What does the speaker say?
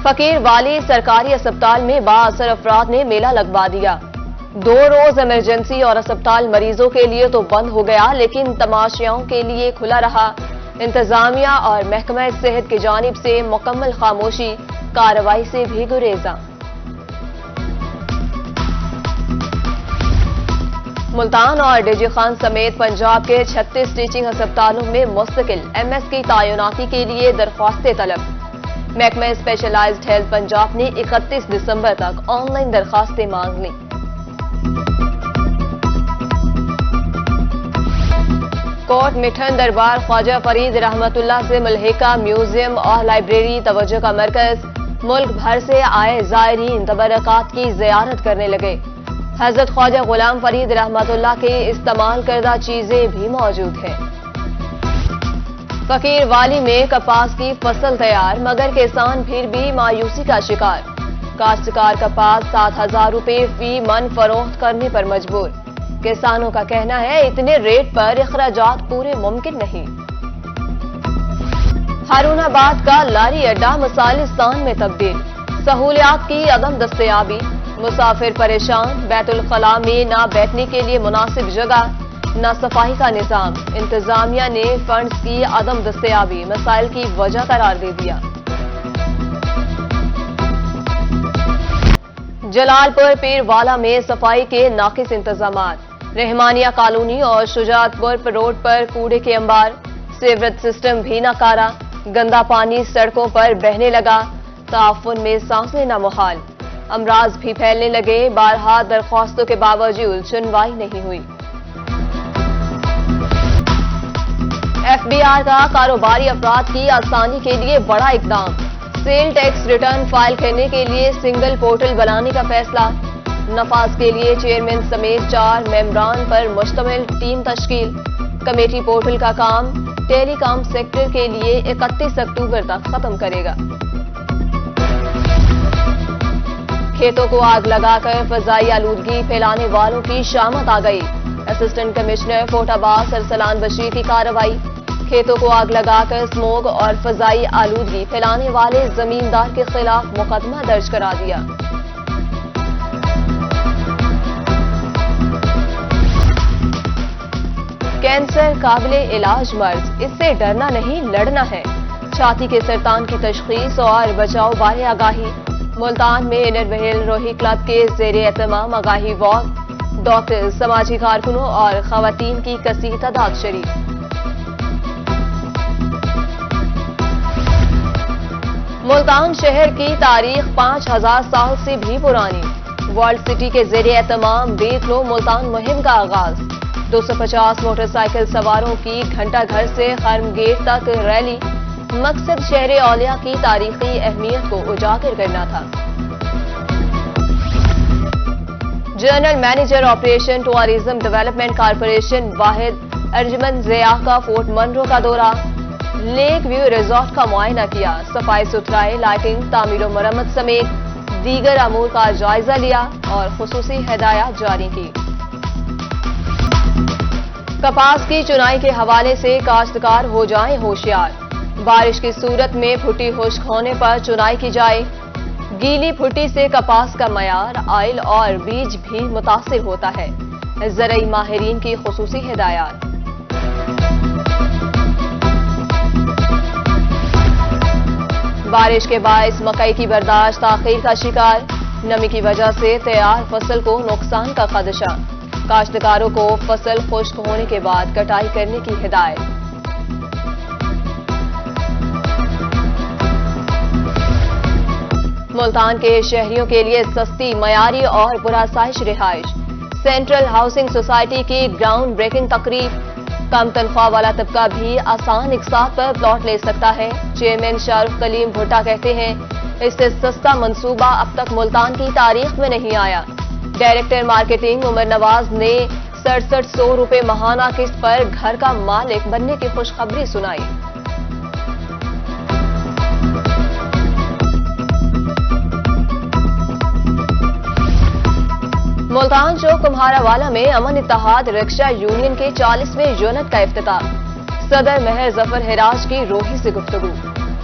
فقیر والی سرکاری اسپتال میں بااثر افراد نے میلہ لگوا دیا۔ 2 روز ایمرجنسی اور اسپتال مریضوں کے لیے تو بند ہو گیا، لیکن تماشائیوں کے لیے کھلا رہا۔ انتظامیہ اور محکمہ صحت کی جانب سے مکمل خاموشی، کارروائی سے بھی گریزاں۔ ملتان اور ڈی جی خان سمیت پنجاب کے 36 ٹیچنگ اسپتالوں میں مستقل MS کی تعیناتی کے لیے درخواستیں طلب۔ محکمہ اسپیشلائزڈ ہیلتھ پنجاب نے 31 دسمبر تک آن لائن درخواستیں مانگ لیں۔ کوٹ مٹھن دربار خواجہ فرید رحمت اللہ سے ملحقہ میوزیم اور لائبریری توجہ کا مرکز، ملک بھر سے آئے زائرین تبرکات کی زیارت کرنے لگے۔ حضرت خواجہ غلام فرید رحمت اللہ کے استعمال کردہ چیزیں بھی موجود ہیں۔ فقیر والی میں کپاس کی فصل تیار، مگر کسان پھر بھی مایوسی کا شکار۔ کاشتکار کپاس 7,000 روپے فی من فروخت کرنے پر مجبور۔ کسانوں کا کہنا ہے اتنے ریٹ پر اخراجات پورے ممکن نہیں۔ ہارون آباد کا لاری اڈا مثالستان میں تبدیل، سہولیات کی عدم دستیابی، مسافر پریشان، بیت الخلاء میں نہ بیٹھنے کے لیے مناسب جگہ، نہ صفائی کا نظام۔ انتظامیہ نے فنڈز کی عدم دستیابی مسائل کی وجہ قرار دے دیا۔ جلال پور پیر والا میں صفائی کے ناقص انتظامات، رحمانیہ کالونی اور شجاعت پور روڈ پر کوڑے کے انبار، سیوریج سسٹم بھی ناکارہ، گندا پانی سڑکوں پر بہنے لگا، تعفن میں سانس لینا محال، امراض بھی پھیلنے لگے، بارہا درخواستوں کے باوجود سنوائی نہیں ہوئی۔ FBR کا کاروباری افراد کی آسانی کے لیے بڑا اقدام، سیل ٹیکس ریٹرن فائل کرنے کے لیے سنگل پورٹل بنانے کا فیصلہ، نفاذ کے لیے چیئرمین سمیت 4 ممبران پر مشتمل ٹیم تشکیل، کمیٹی پورٹل کا کام ٹیلی کام سیکٹر کے لیے 31 اکتوبر تک ختم کرے گا۔ کھیتوں کو آگ لگا کر فضائی آلودگی پھیلانے والوں کی شامت آ گئی، اسسٹنٹ کمشنر فورٹ عباس ارسلان بشیر کی کارروائی، کھیتوں کو آگ لگا کر اسموگ اور فضائی آلودگی پھیلانے والے زمیندار کے خلاف مقدمہ درج کرا دیا۔ کینسر قابل علاج مرض، اس سے ڈرنا نہیں لڑنا ہے، چھاتی کے سرطان کی تشخیص اور بچاؤ بارے آگاہی، ملتان میں انر بحیل روہی کلب کے زیر اہتمام آگاہی واک، ڈاکٹر، سماجی کارکنوں اور خواتین کی کثیر تعداد شریک۔ ملتان شہر کی تاریخ 5,000 سال سے بھی پرانی، ورلڈ سٹی کے زیر اہتمام دیکھ لو ملتان مہم کا آغاز، 250 موٹر سائیکل سواروں کی گھنٹہ گھر سے خرم گیٹ تک ریلی، مقصد شہر اولیاء کی تاریخی اہمیت کو اجاگر کرنا تھا۔ General manager operation tourism development corporation واحد ارجمن ضیاء کا فورٹ منرو کا دورہ، لیک ویو ریزورٹ کا معائنہ کیا، صفائی ستھرائی، لائٹنگ، تعمیر و مرمت سمیت دیگر امور کا جائزہ لیا اور خصوصی ہدایات جاری کی۔ کپاس کی چنائی کے حوالے سے کاشتکار ہو جائیں ہوشیار، بارش کی صورت میں پھٹی خشک ہونے پر چنائی کی جائے، گیلی پھٹی سے کپاس کا معیار، آئل اور بیج بھی متاثر ہوتا ہے، زرعی ماہرین کی خصوصی ہدایات۔ بارش کے باعث مکئی کی برداشت تاخیر کا شکار، نمی کی وجہ سے تیار فصل کو نقصان کا خدشہ، کاشتکاروں کو فصل خشک ہونے کے بعد کٹائی کرنے کی ہدایت۔ ملتان کے شہریوں کے لیے سستی، معیاری اور پرآسائش رہائش، سینٹرل ہاؤسنگ سوسائٹی کی گراؤنڈ بریکنگ تقریب، کم تنخواہ والا طبقہ بھی آسان اقساط پر پلاٹ لے سکتا ہے، چیئرمین شاہ رخ کلیم بھٹا کہتے ہیں اس سے سستا منصوبہ اب تک ملتان کی تاریخ میں نہیں آیا۔ ڈائریکٹر مارکیٹنگ عمر نواز نے 6700 روپے ماہانہ قسط پر گھر کا مالک بننے کی خوشخبری سنائی۔ ملتان چوک کمہارا والا میں امن اتحاد رکشہ یونین کے 40ویں یونٹ کا افتتاح، صدر مہر ظفر ہراج کی روحی سے گفتگو۔